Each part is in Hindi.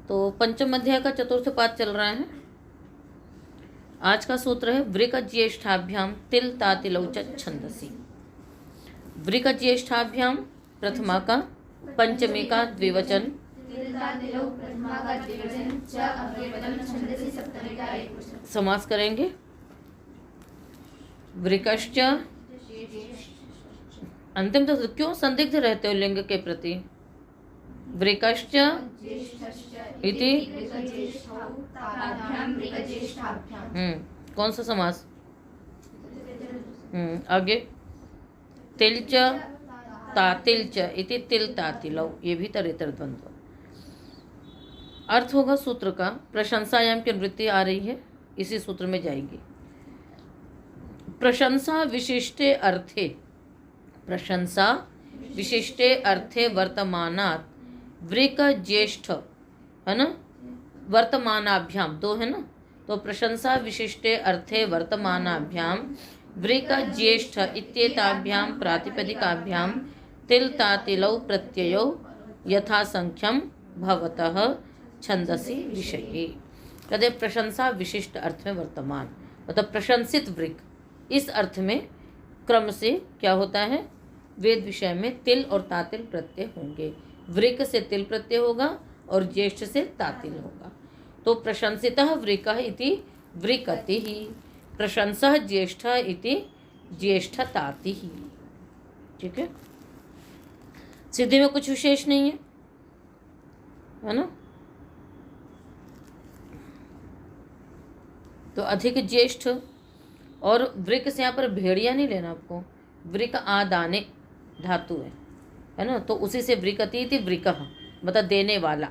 तो पंचम अध्याय का चतुर्थ पाठ चल रहा है। आज का सूत्र है वृक ज्येष्ठाभ्याम तिल तातिलौ च छंदसी। वृक ज्येष्ठाभ्याम प्रथमा का, पंचमी का द्विवचन, समास करेंगे। वृकश्च, अंतिम तो क्यों संदिग्ध रहते हो लिंग के प्रति? वृकश्च इति कौन सा समास? आगे तिलच तातिलच इति तिल तातिलौ, ये भी तरेतर द्वंद्व। अर्थ होगा सूत्र का, प्रशंसायाम की वृत्ति आ रही है, इसी सूत्र में जाएगी। प्रशंसा विशिष्टे अर्थे, प्रशंसा विशिष्टे अर्थे वर्तमानात् वृक ज्येष्ठ, है ना, वर्तमानाभ्याम दो है ना, तो प्रशंसा विशिष्टे अर्थे वर्तमानाभ्याम वृक ज्येष्ठ इत्येताभ्याम प्रातिपदिकाभ्याम तिल तातिलौ प्रत्ययो यथा संख्यम भवतः छंदसी विषये। कहते प्रशंसा विशिष्ट अर्थ में वर्तमान, मतलब प्रशंसित वृक, इस अर्थ में क्रम से क्या होता है, वेद विषय में तिल और तातिल प्रत्यय होंगे। वृक से तिल प्रत्यय होगा और ज्येष्ठ से तातिल होगा। तो प्रशंसितः वृकः इति वृकतिः, प्रशंसः ज्येष्ठः इति ज्येष्ठतातिः। ठीक है, सिद्धि में कुछ विशेष नहीं है ना। तो अधिक ज्येष्ठ, और वृक से यहाँ पर भेड़िया नहीं लेना आपको, वृक आदाने धातु है ना, तो उसी से वृकति थी, वृकः मतलब देने वाला,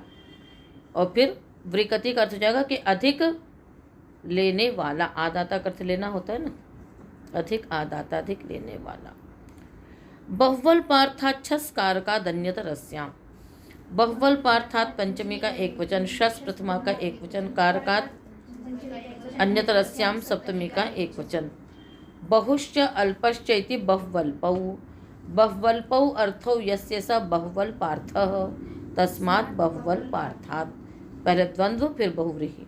और फिर वृकति का अर्थ हो जाएगा कि अधिक लेने वाला, आदाता का अर्थ लेना होता है ना, अधिक आदाता, अधिक लेने वाला। बहुवल पार्थात छस कारका धन्यतरस्याम, बहुवल पार्थात पंचमी का एक वचन, शस प्रथमा का एक वचन, कारकात अन्यतरस्याम सप्तमी का एक वचन। बहुश्च अल्पश्च इति बहुवल्पौ, बहुवल्पौ अर्थौ यस्य स बहुवल पार्थः तस्मात् बहुवल पार्थात्। पहले द्वंद्व फिर बहुव्रीहि।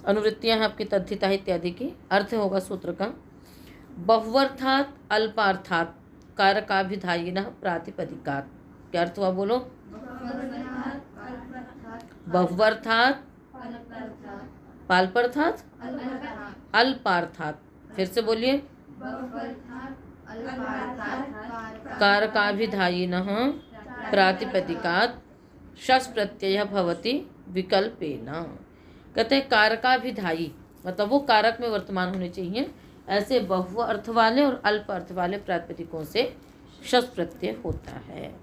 अनुवृत्तियां हैं आपकी तद्धिता इत्यादि की। अर्थ होगा सूत्र का, बहुवर्थात् अल्पार्थात् कारकाभिधायिनः प्रातिपदिकात्। क्या अर्थ हुआ बोलो? बहुवर्थात् पाल्पर्थात् अल्पार्थात्, फिर से बोलिए, कारकाभिधायिनः प्रातिपदिकात् शस प्रत्यय भवति विकल्पेन। कहते हैं कारकाभिधायी मतलब वो कारक में वर्तमान होने चाहिए, ऐसे बहु अर्थ वाले और अल्प अर्थ वाले प्रातिपदिकों से शस प्रत्यय होता है।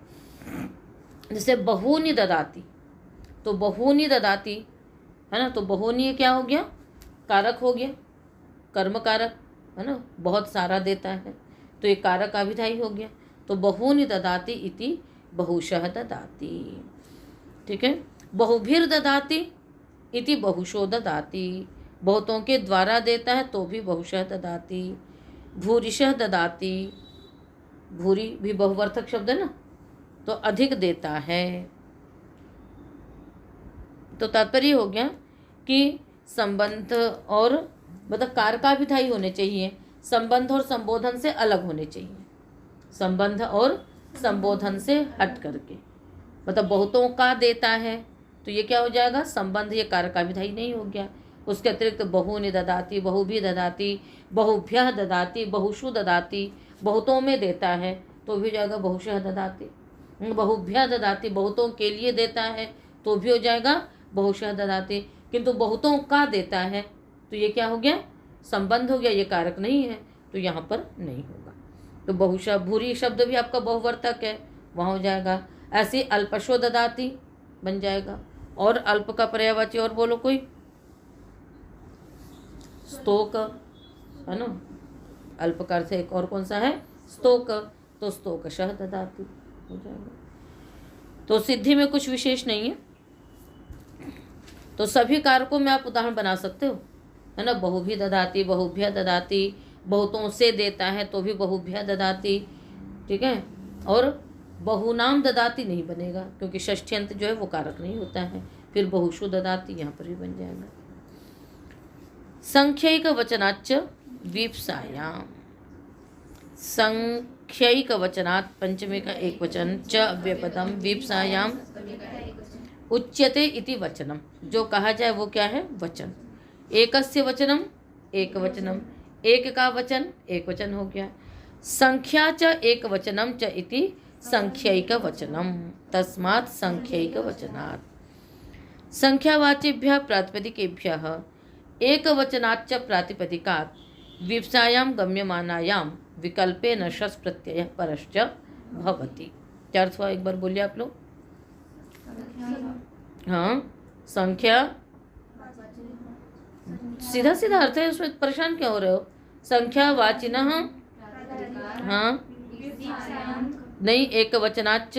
जैसे बहूनि ददाती, तो बहूनि ददाती है ना, तो बहूनि क्या हो गया? कारक हो गया, कर्म कारक है ना, बहुत सारा देता है, तो ये कारक अभिधायी हो गया। तो बहूनि ददाती इति बहुशः ददाती। ठीक है, बहुभिर ददाती इति बहुशो ददाती, बहुतों के द्वारा देता है तो भी बहुशः ददाती। भूरिशः ददाती, भूरी भी बहुवर्थक शब्द है ना, तो अधिक देता है। तो तात्पर्य हो गया कि संबंध और मतलब कारकाभिधायी होने चाहिए, संबंध और संबोधन से अलग होने चाहिए, संबंध और संबोधन से हट करके। मतलब बहुतों का देता है तो ये क्या हो जाएगा? संबंध, ये कारकाभिधायी नहीं हो गया। उसके अतिरिक्त बहुनि ददाती, बहुभी ददाती, बहुभ्यः ददाती, बहुषु ददाती, बहुतों में देता है तो भी हो जाएगा बहुशः ददाती। बहुभ्यः ददाती, बहुतों के लिए देता है तो भी हो जाएगा बहुशः ददाती। किंतु बहुतों का देता है तो ये क्या हो गया? संबंध हो गया, ये कारक नहीं है, तो यहाँ पर नहीं होगा। तो बहुशः, भूरी शब्द भी आपका बहुवर्तक है, वहाँ हो जाएगा। ऐसे अल्पशो ददाती बन जाएगा। और अल्प का पर्यायवाची और बोलो कोई? स्तोक है ना, अल्प का अर्थ एक और कौन सा है? स्तोक, तो स्तोकशः ददाती हो जाएगा। तो सिद्धि में कुछ विशेष नहीं है। तो सभी कारकों में आप उदाहरण बना सकते हो, है ना। बहुभी ददाती, बहुभ्य ददाती, बहुतों से देता है तो भी बहुभ्य ददाती। ठीक है, और बहुनाम ददाती नहीं बनेगा, क्योंकि षष्ठी अंत जो है वो कारक नहीं होता है। फिर बहुषु ददाती यहाँ पर भी बन जाएगा। संख्यैक वचनाच्च वीप्सायाम, संख्यैक वचनात् पंचमे का एक वचन, च अव्ययपदम, वीप्सायाम उच्यते इति वचनम, जो कहा जाए वो क्या है? वचन। एकस्य वचनम एक वचनम, एक का वचन एक वचन हो गया। संख्या च एक वचनम च इति संख्यैक वचनम, तस्मात् संख्यैक वचनात्। संख्यावाचिभ्यः प्रातिपदिकेभ्यः एक वचनाच्च प्रातिपदिकात् विप्सायां गम्यमानायां विकल्पे न शस् प्रत्ययः परश्च भवति। क्या अर्थ हुआ? एक बार बोलिए आप लोग। हाँ, संख्या सीधा सीधा अर्थ है, उसमें परेशान क्यों हो रहे हो? संख्या वाचिनः, हाँ नहीं, एक वचनाच्च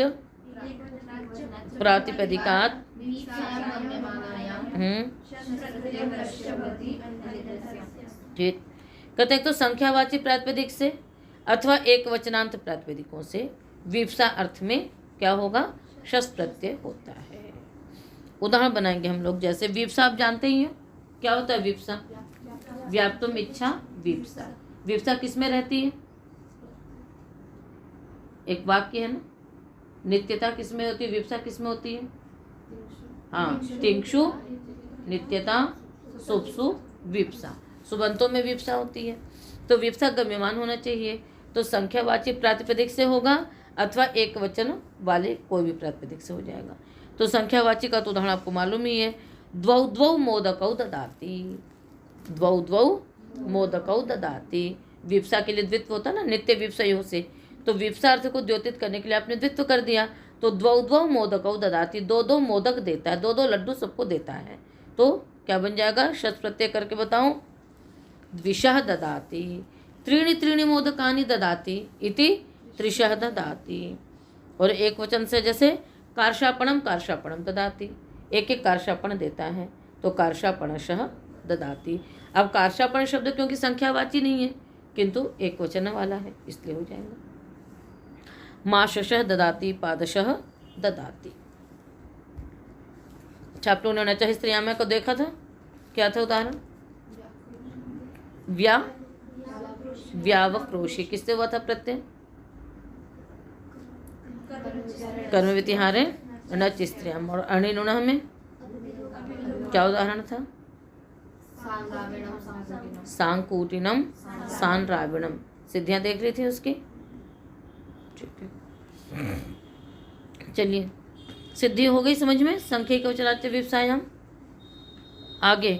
प्रातिपदिकात्, ठीक। कहते हैं तो संख्यावाची प्रातिपदिक से अथवा एक वचनांत प्रातिपदिकों से विप्सा अर्थ में क्या होगा? शस प्रत्यय होता है। उदाहरण बनाएंगे हम लोग। जैसे विप्सा आप जानते ही हो, क्या होता है विप्सा? व्याप्तुम इच्छा विप्सा। विप्सा किस में रहती है? एक वाक्य है ना। नित्यता किस में होती है? विप्सा किस में होती है? हाँ, तिंक्षु नित्यता, सुप्सु विप्सा। सुबंतों में विप्सा होती है। तो विप्सा गम्यमान होना चाहिए, तो संख्यावाची प्रातिपदिक से होगा अथवा एक वचन वाले कोई भी प्रातिपदिक से हो जाएगा। तो संख्यावाची का तो उदाहरण आपको मालूम ही है, द्वौ द्वौ मोदकौ ददाति, द्वौ द्वौ मोदकौ ददाति। विप्सा के लिए द्वित्व होता ना, नित्य विप्सयों से, तो विप्सा अर्थ को द्योतित करने के लिए आपने द्वित्व कर दिया। तो द्वौ द्वौ मोदकौ ददाति, दो दो मोदक देता है, दो दो लड्डू सबको देता है। तो क्या बन जाएगा? शत प्रत्यय करके बताऊं, द्विशः ददाति, त्रीणि त्रीणि मोदकानि ददाति इति त्रिशः ददाति। और एक वचन से जैसे कार्षापणम कार्षापणम ददाति, एक एक कार्षापण देता है, तो कार्षापणशः ददाति। अब कार्षापण शब्द क्योंकि संख्यावाची नहीं है किंतु एक वचन वाला है, इसलिए हो जाएगा। माशशः ददाति, पादशः ददाति। अच्छा, आप लोगों ने नचा स्त्रियामय को देखा था, क्या था उदाहरण? व्यावक्रोशी, किससे हुआ था प्रत्यय? कर्म वितिहारे नच स्त्रियाम। और अणिनुणः में क्या उदाहरण था? सांकूटिनम सान राविणम। सिद्धियां देख रही थी उसकी, ठीक है। चलिए, सिद्धि हो गई समझ में। संख्यैक वचनाच्च विप्सायाम। आगे,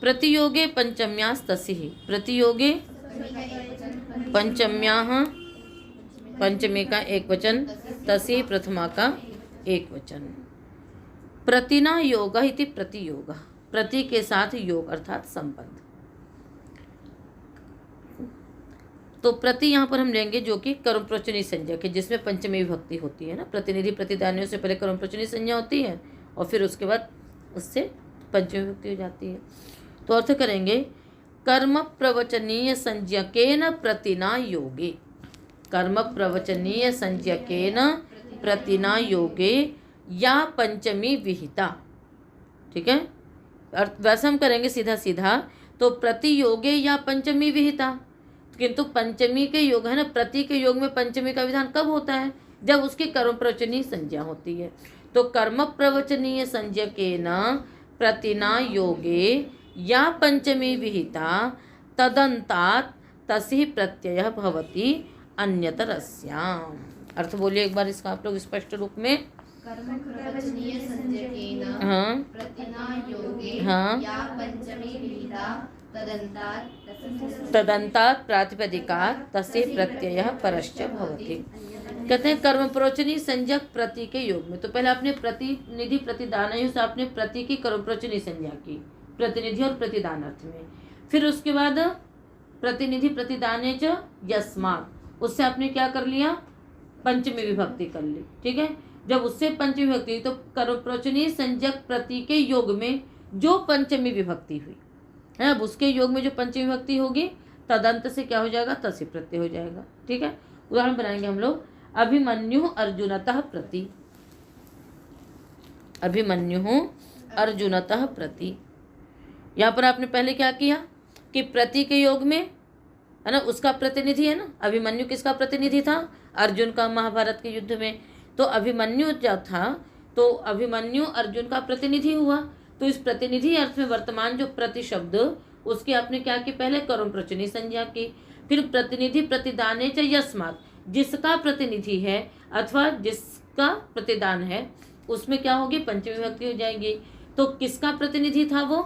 प्रतियोगे पंचम्यास्तसिः, प्रतियोगे पंचम्याः, पंचमी का एक वचन, तसिः प्रथमा का एक वचन। प्रतिना योग इति प्रतियोग, प्रति के साथ योग अर्थात संबंध। तो प्रति यहाँ पर हम लेंगे जो कि कर्मप्रवचनी संज्ञा के, जिसमें पंचमी विभक्ति होती है ना। प्रतिनिधि प्रतिदानियों से पहले कर्मप्रवचनी संज्ञा होती है और फिर उसके बाद उससे पंचमी विभक्ति हो जाती है। तो अर्थ करेंगे, कर्म प्रवचनीय संज्ञकेन प्रतिना योगे, कर्म प्रवचनीय संज्ञकेन प्रतिना योगे या पंचमी विहिता। ठीक है, वैसे हम करेंगे सीधा सीधा, तो प्रति योगे या पंचमी विहिता। किंतु पंचमी के योग है ना, प्रति के योग में पंचमी का विधान कब होता है? जब उसकी कर्म प्रवचनीय संज्ञा होती है। तो कर्म प्रवचनीय संज्ञकेन प्रतिना योगे या पंचमी विहिता तदंतात् तसिः प्रत्ययः भवति अन्यतरस्याम्। अर्थ बोलिए एक बार इसका आप लोग स्पष्ट रूप में। कर्म प्रवचनीय संज्ञकेन हाँ प्रतिना योगे हाँ या पंचमी विहिता तदंतात् प्रातिपदिकात् तस्य प्रत्ययः परश्च भवति। कहते हैं कर्म प्रवचनी संज्ञक प्रति के योग में। तो पहले आपने प्रतिनिधि प्रतिदानयों से आपने प्रति की कर्म प्रवचनी संज्ञा की, प्रतिनिधि और प्रतिदान अर्थ में। फिर उसके बाद प्रतिनिधि प्रतिदाने च यस्मात्, उससे आपने क्या कर लिया? पंचमी विभक्ति कर ली। ठीक है, जब उससे पंचमी विभक्ति, तो कर्म प्रवचनी संज्ञक प्रति के योग में जो पंचमी विभक्ति हुई है, अब उसके योग में जो पंचमी विभक्ति होगी तदंत से क्या हो जाएगा? तस्य प्रत्यय हो जाएगा। ठीक है, उदाहरण बनाएंगे हम लोग। अभिमन्यु अर्जुनतः प्रति, अभिमन्यु अर्जुनतः प्रति। यहाँ पर आपने पहले क्या किया कि प्रति के योग में है ना, उसका प्रतिनिधि है ना, अभिमन्यु किसका प्रतिनिधि था? अर्जुन का, महाभारत के युद्ध में। तो अभिमन्यु जब था तो अभिमन्यु अर्जुन का प्रतिनिधि हुआ। तो इस प्रतिनिधि अर्थ में वर्तमान जो प्रति शब्द, उसकी आपने क्या की? पहले कर्म प्रचुनी संज्ञा की। फिर प्रतिनिधि प्रतिदाने च यस्मात्, जिसका प्रतिनिधि है अथवा जिसका प्रतिदान है, उसमें क्या होगी? पंचमी विभक्ति हो जाएगी। तो किसका प्रतिनिधि था वो?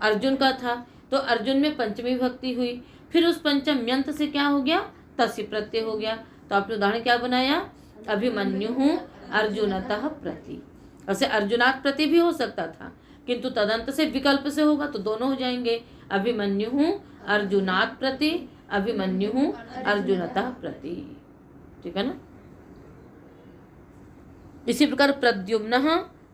अर्जुन का था। तो अर्जुन में पंचमी विभक्ति हुई। फिर उस पंचम यंत से क्या हो गया? तस्य प्रत्यय हो गया। तो आपने उदाहरण क्या बनाया? अभिमन्यु अर्जुनतः प्रति। ऐसे अर्जुनात् प्रति भी हो सकता था, किंतु तदंत से विकल्प से होगा तो दोनों हो जाएंगे, अभिमन्यु अर्जुनात् प्रति, अभिमन्यु अर्जुनतः प्रति। ठीक है ना? इसी प्रकार प्रद्युम्नः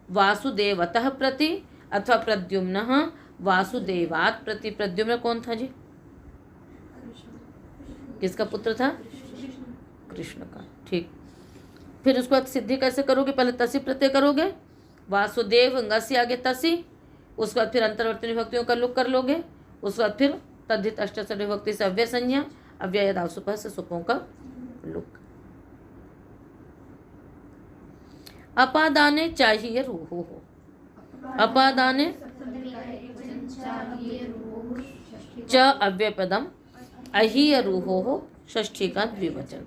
वासुदेवतः प्रति अथवा प्रद्युम्नः वासुदेवात् प्रति। प्रद्युम्न कौन था जी? किसका पुत्र था? कृष्ण का। ठीक। फिर उसको एक सिद्धि कैसे करोगे? पहले तसी प्रत्यय करोगे, वासुदेव से आगे तसी, उसके बाद फिर अंतर्वर्ती विभक्तियों का लुक कर लोगे, उसके बाद फिर तद्धित अष्टसठ विभक्ति से अव्यय संज्ञा, अव्यय दासुपः से सुपों का लुक। अपादाने चाहिए रूहो हो, अपादाने च अव्ययपदम अहीय रूहो हो, षष्ठी का द्विवचन।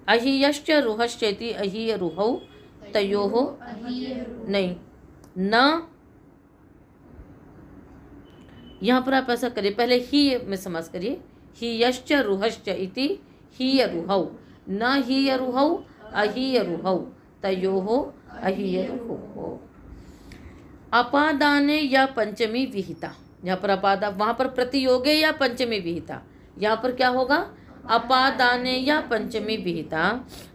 अहीयश्च रुहश्चेति अहीय रुहौ तयोः नहीं न। यहाँ पर आप ऐसा करिए, पहले ही में समास करिए, हीयश्च रुहश्च इति हीय रुहौ, न हीय रुहौ अहीय रुहौ तयोः अहीय रुहौ। अपादाने या पंचमी विहिता, यहाँ पर अपादा, वहाँ पर प्रतियोगे या पंचमी विहिता, यहाँ पर क्या होगा? अपादाने या पंचमी विहिता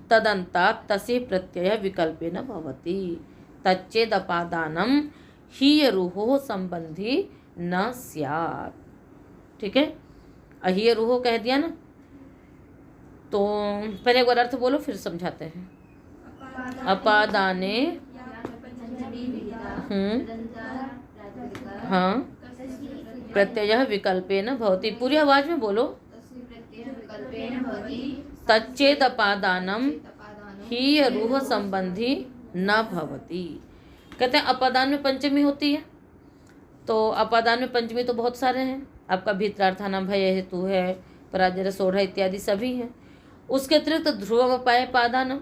तदंतात् तस्य प्रत्यय विकल्पेन भवति, तच्चेद अपादानम हीय रूहो संबंधी न स्यात्। ठीक है, अहीय रूहो कह दिया ना, तो पहले एक बार अर्थ बोलो फिर समझाते हैं। अपादाने हाँ प्रत्यय विकल्पेन भवति, पूरी आवाज में बोलो। तच्चेद अपादानम हीय रूह संबंधी न भवति। कहते हैं अपादान में पंचमी होती है, तो अपादान में पंचमी तो बहुत सारे हैं, आपका भीतरार्थानाम भय हेतु है, पराजय सोढ़ा इत्यादि सभी हैं। उसके अतिरिक्त ध्रुव अपाय पादानम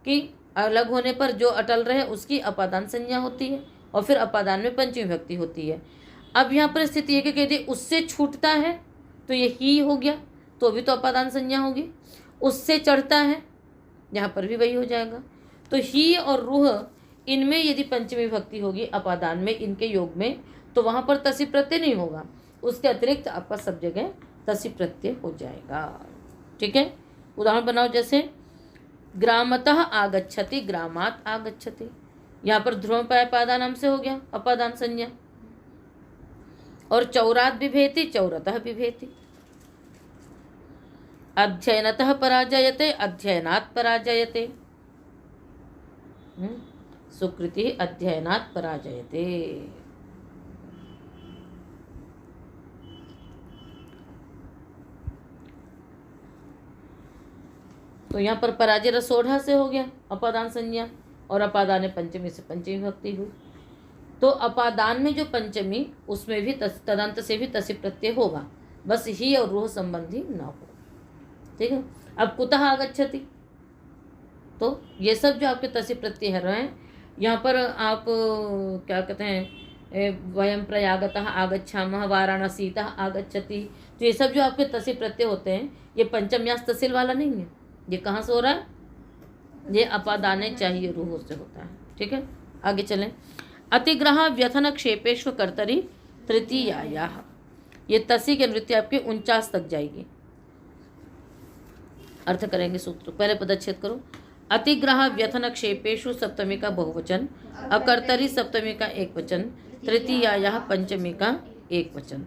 की अलग होने पर जो अटल रहे उसकी अपादान संज्ञा होती है, और फिर अपादान में पंचमी विभक्ति होती है। अब यहाँ पर स्थिति है कि यदि उससे छूटता है तो ये ही हो गया, तो भी तो अपादान संज्ञा होगी। उससे चढ़ता है, यहाँ पर भी वही हो जाएगा। तो ही और रूह, इनमें यदि पंचमी विभक्ति होगी अपादान में, इनके योग में, तो वहाँ पर तसी प्रत्यय नहीं होगा, उसके अतिरिक्त आपका सब जगह तसी प्रत्यय हो जाएगा। ठीक है, उदाहरण बनाओ, जैसे ग्रामतः आगच्छति, ग्रामात् आगच्छति, यहाँ पर ध्रुवपाय पादानाम से हो गया अपादान संज्ञा। और चौरात् बिभेति, चौरतः बिभेति। अध्ययनतः पराजयते, अध्ययनात् पराजयते। सुकृति अध्ययनात् पराजयते। तो यहाँ पर पराजय रसोढ़ा से हो गया अपादान संज्ञा, और अपादान पंचमी से पंचमी विभक्ति हुई। तो अपादान में जो पंचमी, उसमें भी तदंत से भी तसी प्रत्यय होगा, बस ही और रूह संबंधी न हो। ठीक है, अब कुतः आगच्छति, तो ये सब जो आपके तसी प्रत्यय रहे हैं, यहाँ पर आप क्या कहते हैं, वयम प्रयागतः आगच्छामः, वाराणसीतः आगच्छति, तो ये सब जो आपके तसी प्रत्यय होते हैं, ये पंचम्यास तहसील वाला नहीं है। ये कहाँ से हो रहा है? ये अपादाने चाहिए रूह से होता है। ठीक है, आगे चलें। अतिग्रह व्यथन क्षेपेश्व कर्तरी तृतीयायाः, ये तसी की नृत्य आपके 49 तक जाएगी। अर्थ करेंगे सूत्र, पहले पदच्छेद करो। अतिग्रह व्यथन क्षेपेशु सप्तमी का बहुवचन, अकर्तरी सप्तमी का एक वचन, तृतीयायाः पंचमी का एक वचन।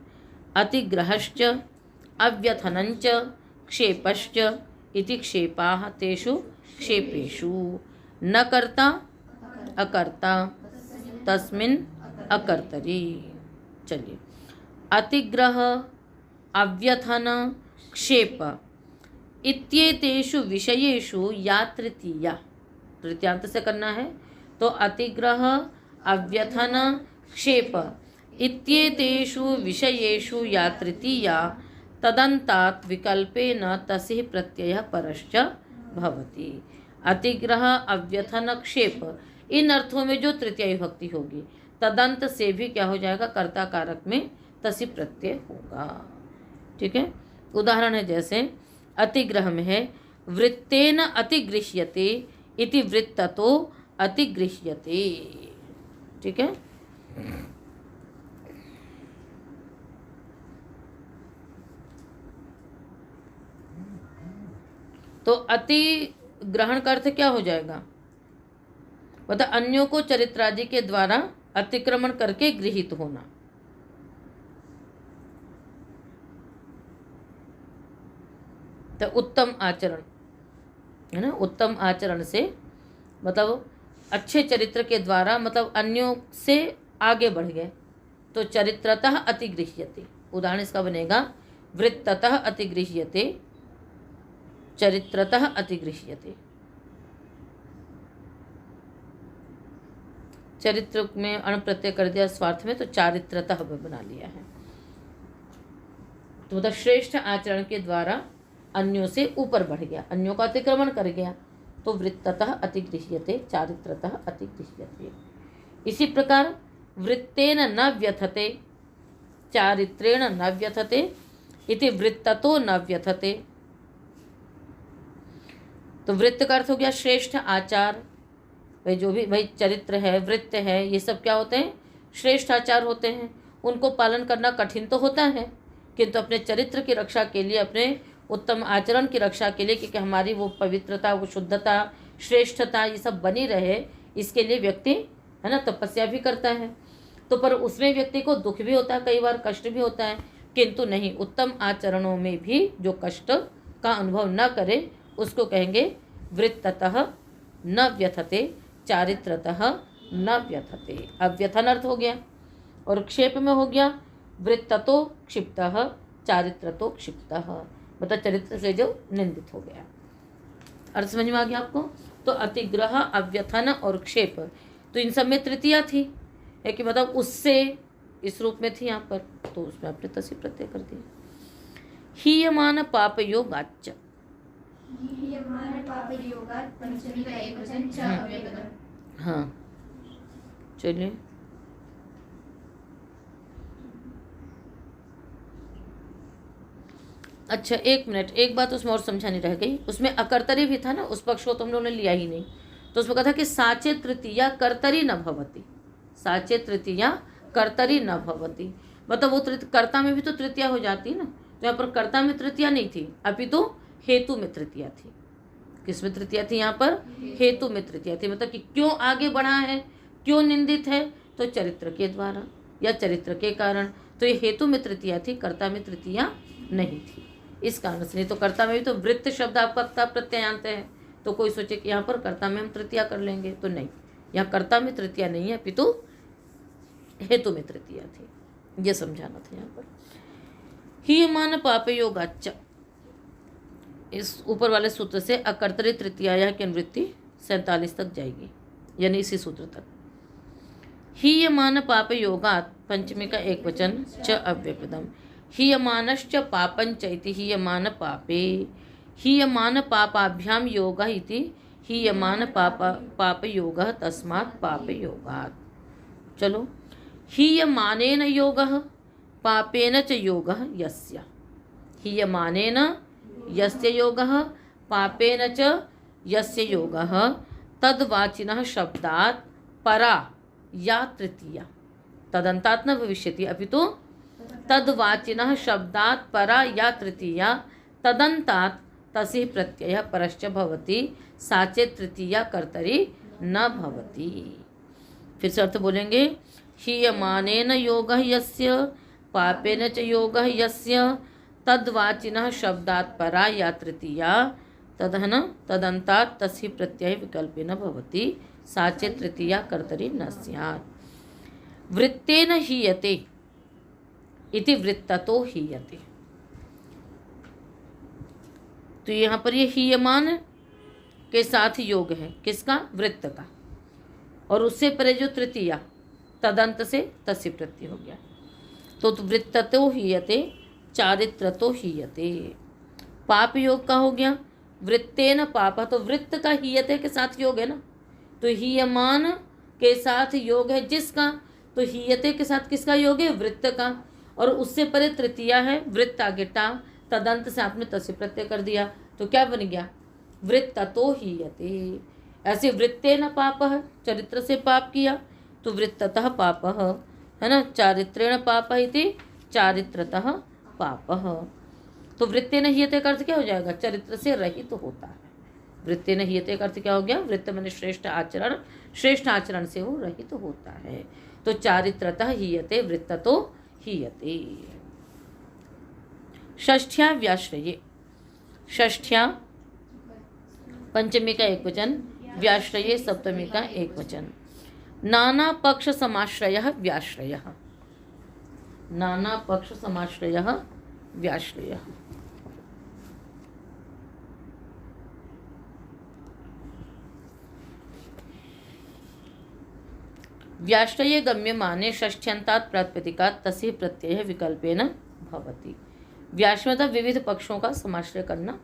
अतिग्रहश्च अव्यथनञ्च क्षेपश्च इति क्षेपाः तेषु क्षेपेषु। न कर्ता अकर्ता तस्मिन् अकर्तरि। चलिए, अतिग्रह अव्यथन क्षेप इत्येतेषु विषयेषु या तृतीया, तृतीयांत से करना है तो अतिग्रह अव्यथन क्षेप इत्येतेषु विषयेषु या तृतीया तदन्तात् विकल्पेन तसिः प्रत्ययः परश्च भवति। अतिग्रह अव्यथन क्षेप, इन अर्थों में जो तृतीय विभक्ति होगी तदंत से भी क्या हो जाएगा, कर्ता कारक में तसि प्रत्यय होगा। ठीक है, उदाहरण है जैसे अतिग्रह में है वृत्तेन अतिगृह्यते इति वृत्ततो अतिगृह्यते। ठीक है, तो अति ग्रहण का अर्थ क्या हो जाएगा, मतलब अन्यों को चरित्रादि के द्वारा अतिक्रमण करके गृहीत होना। तो उत्तम आचरण है ना, उत्तम आचरण से मतलब अच्छे चरित्र के द्वारा मतलब अन्यों से आगे बढ़ गए, तो चरित्रतः अतिगृह्यते। उदाहरण इसका बनेगा वृत्ततः अतिगृह्यते, चरित्रतः अतिगृह्यते। चरित्र में अण प्रत्यय कर दिया स्वार्थ में, तो चारित्रतः बना लिया है। तो मतलब श्रेष्ठ आचरण के द्वारा अन्यों से ऊपर बढ़ गया, अन्यों का अतिक्रमण कर गया, तो वृत्ततः अतिगृह्यते, चारित्रतः अतिगृह्यते। इसी प्रकार वृत्तेन न व्यथते चारित्रेण न व्यथते इति वृत्ततो न व्यथते। तो वृत्त का अर्थ हो गया श्रेष्ठ आचार, भाई जो भी भाई चरित्र है, वृत्त है, ये सब क्या होते हैं, श्रेष्ठ आचार होते हैं। उनको पालन करना कठिन तो होता है, किंतु अपने चरित्र की रक्षा के लिए, अपने उत्तम आचरण की रक्षा के लिए, क्योंकि हमारी वो पवित्रता, वो शुद्धता, श्रेष्ठता ये सब बनी रहे, इसके लिए व्यक्ति है ना तपस्या भी करता है। तो पर उसमें व्यक्ति को दुख भी होता है, कई बार कष्ट भी होता है, किंतु नहीं, उत्तम आचरणों में भी जो कष्ट का अनुभव न करे उसको कहेंगे वृत्ततः न व्यथते चारित्रतः न व्यथते। अव्यथन अर्थ हो गया, और क्षेप में हो गया वृत्ततो क्षिप्तः चारित्रतो क्षिप्तः, मतलब चरित्र से जो निंदित हो गया। अर्थ समझ में आ गया आपको। तो अतिग्रह अव्यथन और क्षेप, तो इन सब में तृतीया थी, है कि मतलब उससे इस रूप में थी यहाँ पर, तो उसमें आपने तसी प्रत्यय कर दिया। हीयमान पाप योगाच्च, पंचमी का एकवचन च अव्यपदम। हाँ चलिए, अच्छा एक मिनट, एक बात उसमें और समझानी रह गई। उसमें अकर्तरी भी था ना, उस पक्ष को तो हम लोगों ने लिया ही नहीं। तो उसमें कहा था कि साचे तृतीया कर्तरी न भवती, साचे तृतीया कर्तरी न भवती, मतलब वो कर्ता में भी तो तृतीया हो जाती है ना। तो यहाँ पर कर्ता में तृतीया नहीं थी, अभी तो हेतु में तृतीया थी। किस में तृतीया थी यहाँ पर, हेतु में तृतीया थी। मतलब कि क्यों आगे बढ़ा है, क्यों निंदित है, तो चरित्र के द्वारा या चरित्र के कारण। तो ये हेतु में तृतीया थी, कर्ता में तृतीया नहीं थी, इस कारण से। नहीं तो कर्ता में भी तो वृत्त शब्द आपका प्रत्ययांत है, तो कोई सोचे कि यहाँ पर कर्ता में हम तृतीया कर लेंगे, तो नहीं, यहाँ कर्ता में तृतीया नहीं है, अपितु हेतु में तृतीया थी, ये समझाना था यहाँ पर। हीयमान पाप योगाच्च, इस ऊपर वाले सूत्र से अकर्तरी तृतीया की अनुवृत्ति 47 तक जाएगी, यानी इसी सूत्र तक। हीयमान पाप योगात्, पंचमी का एक वचन, च अव्यपदम। हीयमानश्च पापंच इति हीयमान पापे, हीयमान पापाभ्याम योगः इति हीयमान पाप योगः तस्मात् पाप योगात्। चलो, हीयमानेन योगः पापेन च योगः यस्य, हीयमानेन यस्य योगः पापेन च यस्य योगः तद्वाचिनः शब्दात् परा या तृतीया, तदन्तात् न भविष्यति, अपितु तद्वाचिनः शब्दात् परा या तृतीया तदन्तात् तसिः प्रत्ययः परश्च भवति, साचे तृतीया कर्तरी न भवति। फिर से अर्थ बोलेंगे, हीयमानेन योगः यस्य पापेन च योगः यस्य तद्वाचिनः शब्दात् परा या तृतीया तद है न तदंतात् तस्य प्रत्यय विकल्पेन भवति सा च तृतीया कर्तरी न स्यात्। वृत्तेन हीयते इति वृत्ततो हीयते। तो यहाँ पर ये हीयमान के साथ योग है किसका? वृत्त का। और उससे परे जो तृतीया तदंत से तस्य प्रत्यय हो गया। तो वृत्ततो हीयते चारित्रतो हीयते। पाप योग का हो गया वृत्तेन पाप। तो वृत्त का हीयते के साथ योग है ना, तो हीयमान के साथ योग है जिसका, तो हीयते के साथ किसका योग है? वृत्त का। और उससे परे तृतीया है वृत्त आगे टा, तदंत से आपने तस्य प्रत्यय कर दिया तो क्या बन गया? वृत्ततो हीयते। ऐसे वृत्तेन पाप है, चरित्र से पाप किया तो वृत्ततः पाप है ना, चारित्रेण पाप इति चारित्रतः पाप। तो वृत्तेन हीयते का अर्थ क्या हो जाएगा? चरित्र से रहित तो होता है। वृत्तेन हीयते का अर्थ क्या हो गया? वृत्त मैंने श्रेष्ठ आचरण, श्रेष्ठ आचरण से वो रहित तो होता है। तो चारित्रतः हीयते वृत्ततो हीयते। षष्ठ्या व्याश्रये। षष्ठ्या पंचमी का एक वचन, व्याश्रये सप्तमी का एक वचन। नाना पक्ष समाश्रयः व्याश्रयः। नाना पक्ष समाश्रयः व्याश्रयः। व्याश्रये गम्यमाने षष्ठ्यन्तात् प्रातिपदिकात् तस्य प्रत्ययः विकल्पेन भवति। व्याश्रय विविध पक्षों का समाश्रय करना,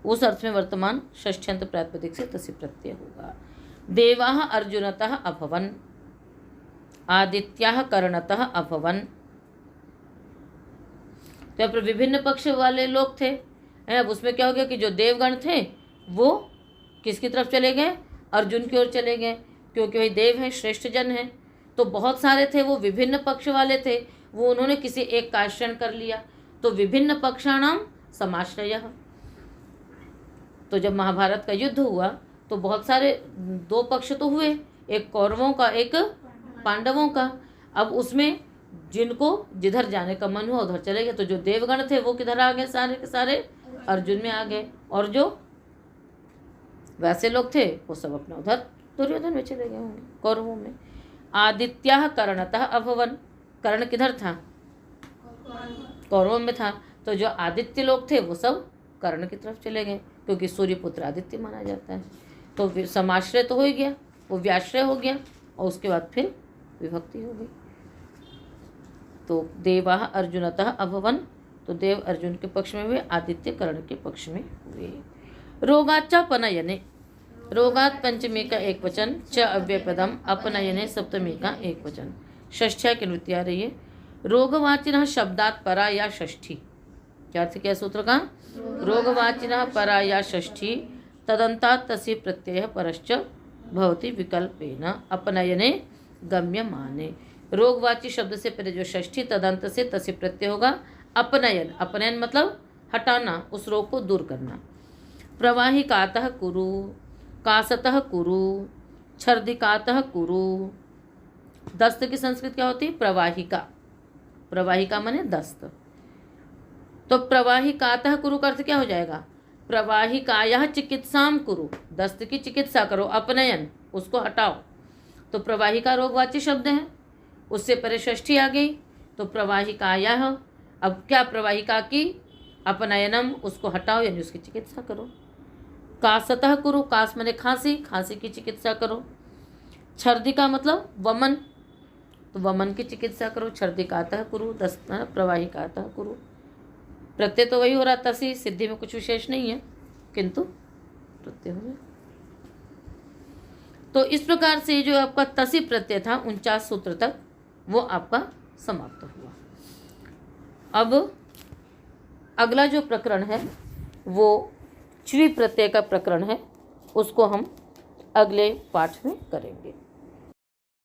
उस अर्थ में वर्तमान षष्ठ्यंत प्रातिपदिक से तस्य प्रत्यय होगा। देवाः अर्जुनतः अभवन्, आदित्याः कर्णतः अभवन्। तो यहाँ पर विभिन्न पक्ष वाले लोग थे। अब उसमें क्या हो गया कि जो देवगण थे वो किसकी तरफ चले गए? अर्जुन की ओर चले गए, क्योंकि वही देव हैं, श्रेष्ठ जन हैं। तो बहुत सारे थे वो विभिन्न पक्ष वाले थे, वो उन्होंने किसी एक का आश्रय कर लिया। तो विभिन्न पक्षाणाम समाश्रयः। तो जब महाभारत का युद्ध हुआ तो बहुत सारे दो पक्ष तो हुए, एक कौरवों का एक पांडवों का। अब उसमें जिनको जिधर जाने का मन हुआ उधर चले गए। तो जो देवगण थे वो किधर आ गए? सारे के सारे अर्जुन में आ गए। और जो वैसे लोग थे वो सब अपना उधर दुर्योधन में चले गए होंगे, कौरवों में। आदित्याः कर्णतः अभवन्। कर्ण किधर था? कौरवों में था। तो जो आदित्य लोग थे वो सब कर्ण की तरफ चले गए, क्योंकि सूर्यपुत्र आदित्य माना जाता है। तो समाश्रय तो हो ही गया, वो व्याश्रय हो गया, और उसके बाद फिर विभक्ति हो गई। तो देवाः अर्जुनतः अभवन्, तो देव अर्जुन के पक्ष में हुए, आदित्य कर्ण के पक्ष में हुए। रोगाच्च पनयने। रोगात् पंचमी का एक वचन, च अव्ययपदम, अपनयने सप्तमी का एक वचन। षष्ठ्या की वृत्ति आ रही है। रोगवाचिनः शब्दात् परा या षष्ठी। क्या अर्थ क्या सूत्र का? रोगवाचिनः परा या षष्ठी तदंतात् तस्य प्रत्ययः परश्च भवति विकल्पेन अपनयने गम्यमाने। रोगवाची शब्द से पहले जो षष्ठी तदंत से तस्य प्रत्यय होगा अपनयन। अपनयन मतलब हटाना, उस रोग को दूर करना। प्रवाहिकातः कुरु, कासतः कुरु, छर्दिकातः कुरु। दस्त की संस्कृत क्या होती है? प्रवाहिका। प्रवाहिका माने दस्त। तो प्रवाहिकातः कुरु का अर्थ क्या हो जाएगा? प्रवाहिकायाः चिकित्साम कुरु। दस्त की चिकित्सा करो, अपनयन, उसको हटाओ। तो प्रवाहिका रोगवाची शब्द है, उससे परे षष्ठी आ गई तो प्रवाहिकायाः। अब क्या? प्रवाहिका की अपनयनम, उसको हटाओ यानी उसकी चिकित्सा करो। कासतः कुरु, कास माने खांसी, खांसी की चिकित्सा करो। छर्दिका मतलब वमन, तो वमन की चिकित्सा करो। छर्दिकातः कुरु, दस्त प्रवाहिकातः कुरु। प्रत्यय तो वही हो रहा, तसी, सिद्धि में कुछ विशेष नहीं है, किंतु प्रत्यय हो गया। तो इस प्रकार से जो आपका तसी प्रत्यय था 49 सूत्र तक वो आपका समाप्त हुआ। अब अगला जो प्रकरण है वो च्वी प्रत्यय का प्रकरण है, उसको हम अगले पाठ में करेंगे।